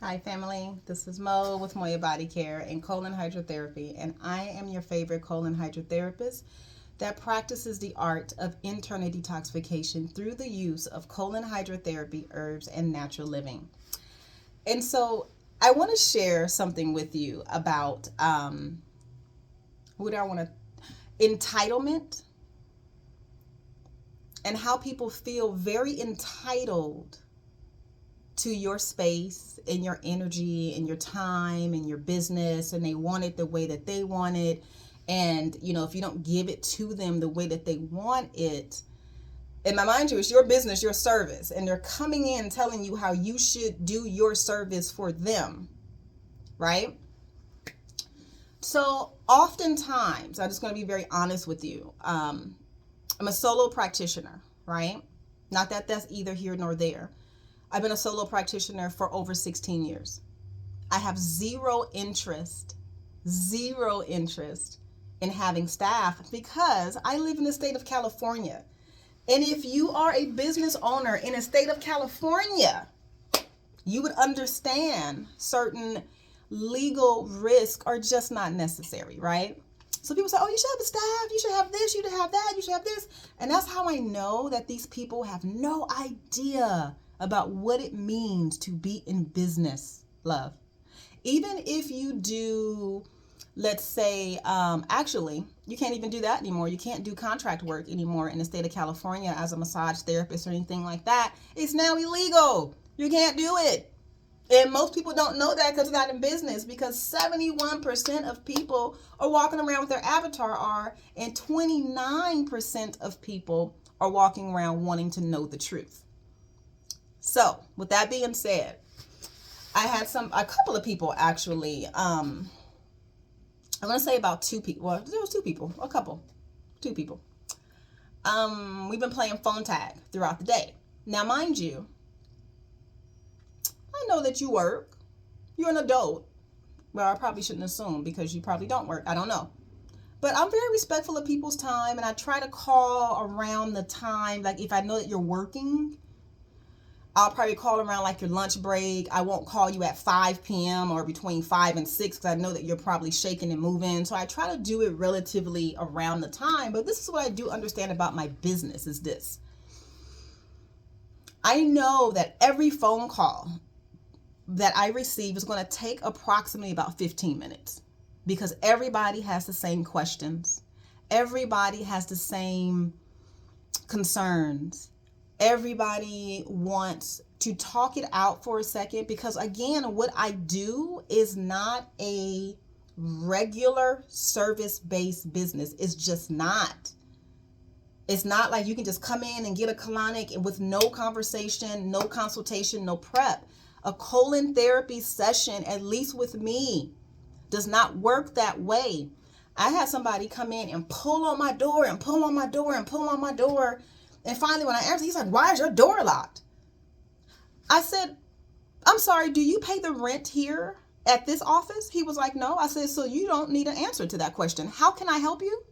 Hi, family. This is Mo with Moya Body Care and Colon Hydrotherapy, and I am your favorite colon hydrotherapist that practices the art of internal detoxification through the use of colon hydrotherapy, herbs, and natural living. And so, I want to share something with you about what do I want to entitlement and how people feel very entitled to your space and your energy and your time and your business, and they want it the way that they want it. And if you don't give it to them the way that they want it, and mind you, it's your business, your service, and they're coming in telling you how you should do your service for them, right? So oftentimes, I'm just going to be very honest with you. I'm a solo practitioner, right? Not that that's either here nor there. I've been a solo practitioner for over 16 years. I have zero interest in having staff because I live in the state of California. And if you are a business owner in a state of California, you would understand certain legal risks are just not necessary, right? So people say, oh, you should have a staff, you should have this, you should have that, you should have this. And that's how I know that these people have no idea about what it means to be in business, love. Even if you do, let's say, actually, you can't even do that anymore. You can't do contract work anymore in the state of California as a massage therapist or anything like that. It's now illegal. You can't do it. And most people don't know that because they're not in business, because 71% of people are walking around with their avatar are, and 29% of people are walking around wanting to know the truth. So, with that being said, I had a couple of people actually. I'm gonna say about two people. Well, there was two people, two people. We've been playing phone tag throughout the day. Now, mind you, I know that you work. You're an adult. Well, I probably shouldn't assume because you probably don't work. I don't know. But I'm very respectful of people's time, and I try to call around the time. Like if I know that you're working, I'll probably call around like your lunch break. I won't call you at 5 p.m. or between 5 and 6 because I know that you're probably shaking and moving. So I try to do it relatively around the time. But this is what I do understand about my business is this. I know that every phone call that I receive is going to take approximately about 15 minutes because everybody has the same questions. Everybody has the same concerns. Everybody wants to talk it out for a second because, again, what I do is not a regular service-based business. It's just not. It's not like you can just come in and get a colonic with no conversation, no consultation, no prep. A colon therapy session, at least with me, does not work that way. I had somebody come in and pull on my door and pull on my door and pull on my door. And finally, when I answered, he's like, why is your door locked? I said, I'm sorry, do you pay the rent here at this office? He was like, no. I said, so you don't need an answer to that question. How can I help you?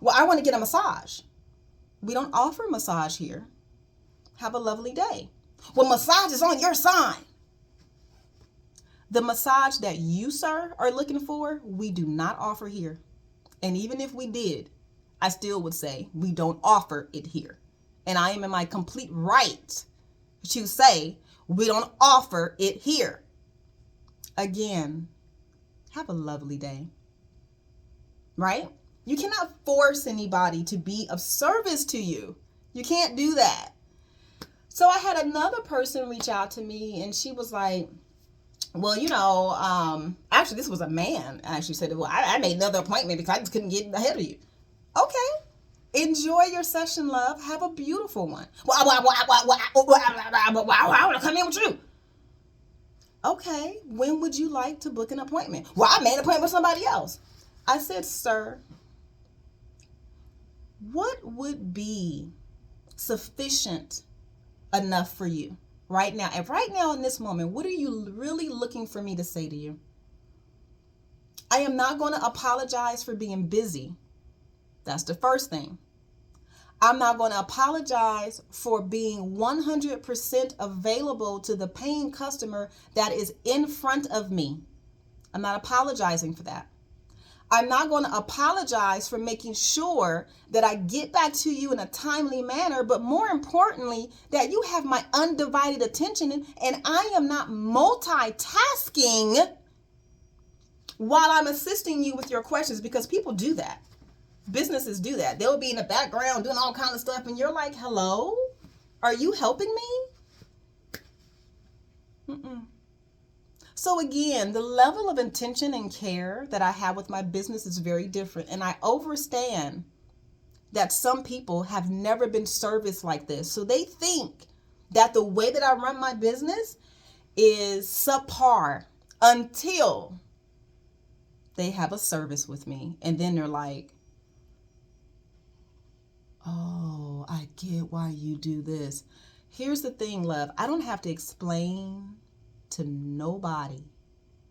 Well, I want to get a massage. We don't offer massage here. Have a lovely day. Well, massage is on your sign. The massage that you, sir, are looking for, we do not offer here. And even if we did, I still would say we don't offer it here. And I am in my complete right to say we don't offer it here. Again, have a lovely day. Right? You cannot force anybody to be of service to you. You can't do that. So I had another person reach out to me and she was like, well, actually this was a man. Actually said, well, I made another appointment because I just couldn't get ahead of you. Okay. Enjoy your session, love. Have a beautiful one. I want to come in with you. Okay. When would you like to book an appointment? Well, I made an appointment with somebody else. I said, sir, what would be sufficient enough for you right now? And right now in this moment, what are you really looking for me to say to you? I am not going to apologize for being busy. That's the first thing. I'm not going to apologize for being 100% available to the paying customer that is in front of me. I'm not apologizing for that. I'm not going to apologize for making sure that I get back to you in a timely manner, but more importantly, that you have my undivided attention and I am not multitasking while I'm assisting you with your questions, because people do that. Businesses do that. They'll be in the background doing all kinds of stuff and you're like, hello? Are you helping me? Mm-mm. So again, the level of intention and care that I have with my business is very different. And I understand that some people have never been serviced like this. So they think that the way that I run my business is subpar until they have a service with me. And then they're like, oh, I get why you do this. Here's the thing, love. I don't have to explain to nobody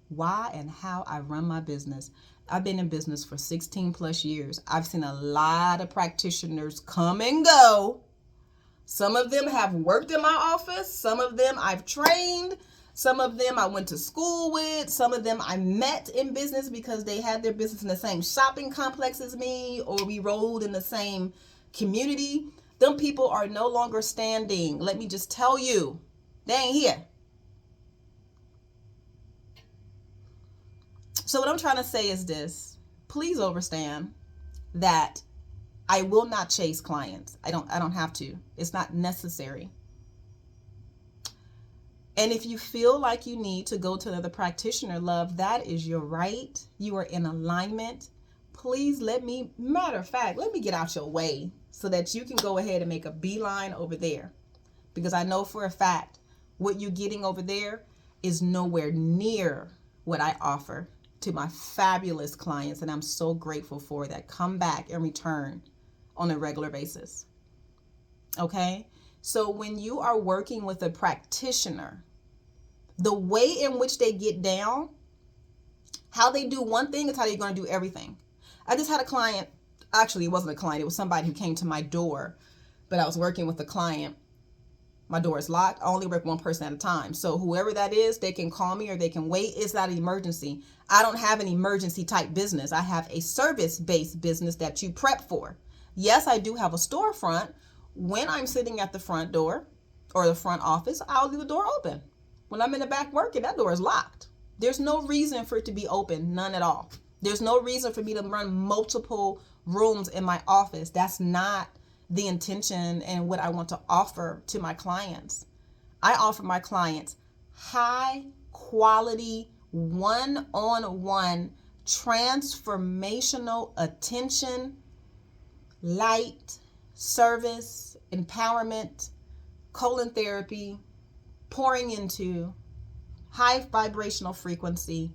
why and how I run my business. I've been in business for 16 plus years. I've seen a lot of practitioners come and go. Some of them have worked in my office. Some of them I've trained. Some of them I went to school with. Some of them I met in business because they had their business in the same shopping complex as me, or we rolled in the same community. Them people are no longer standing. Let me just tell you, they ain't here. So what I'm trying to say is this: please understand that I will not chase clients. I don't have to. It's not necessary. And if you feel like you need to go to another practitioner, love, that is your right. You are in alignment. Please matter of fact, let me get out your way so that you can go ahead and make a beeline over there. Because I know for a fact what you're getting over there is nowhere near what I offer to my fabulous clients. And I'm so grateful for that. Come back and return on a regular basis. Okay? So when you are working with a practitioner, the way in which they get down, how they do one thing is how they're going to do everything. I just had a client, actually it wasn't a client, it was somebody who came to my door, but I was working with a client. My door is locked. I only work one person at a time. So whoever that is, they can call me or they can wait. It's not an emergency. I don't have an emergency type business. I have a service-based business that you prep for. Yes, I do have a storefront. When I'm sitting at the front door or the front office, I'll leave the door open. When I'm in the back working, that door is locked. There's no reason for it to be open, none at all. There's no reason for me to run multiple rooms in my office. That's not the intention and what I want to offer to my clients. I offer my clients high quality, one-on-one, transformational attention, light, service, empowerment, colon therapy, pouring into high vibrational frequency.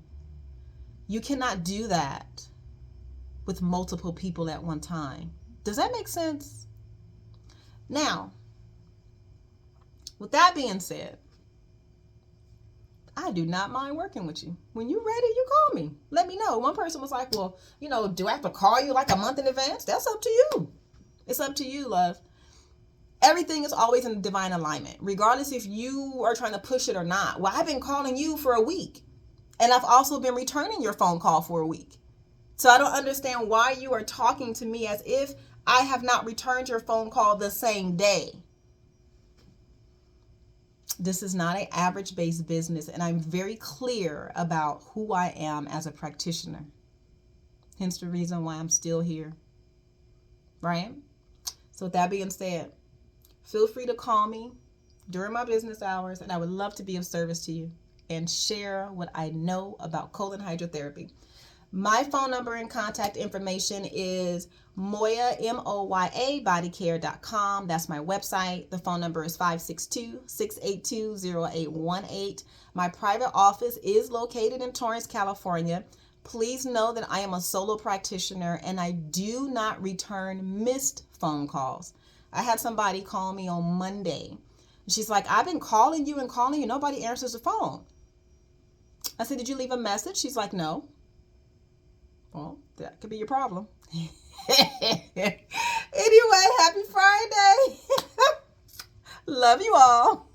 You cannot do that with multiple people at one time. Does that make sense? Now, with that being said, I do not mind working with you. When you're ready, you call me. Let me know. One person was like, well, do I have to call you like a month in advance? That's up to you. It's up to you, love. Everything is always in divine alignment, regardless if you are trying to push it or not. Well, I've been calling you for a week, and I've also been returning your phone call for a week. So I don't understand why you are talking to me as if I have not returned your phone call the same day. This is not an average-based business, and I'm very clear about who I am as a practitioner. Hence the reason why I'm still here, right? So with that being said, feel free to call me during my business hours, and I would love to be of service to you and share what I know about colon hydrotherapy. My phone number and contact information is Moya, MOYA, bodycare.com. That's my website. The phone number is 562-682-0818. My private office is located in Torrance, California. Please know that I am a solo practitioner and I do not return missed phone calls. I had somebody call me on Monday. She's like, I've been calling you and calling you. Nobody answers the phone. I said, did you leave a message? She's like, no. Well, that could be your problem. Anyway, happy Friday. Love you all.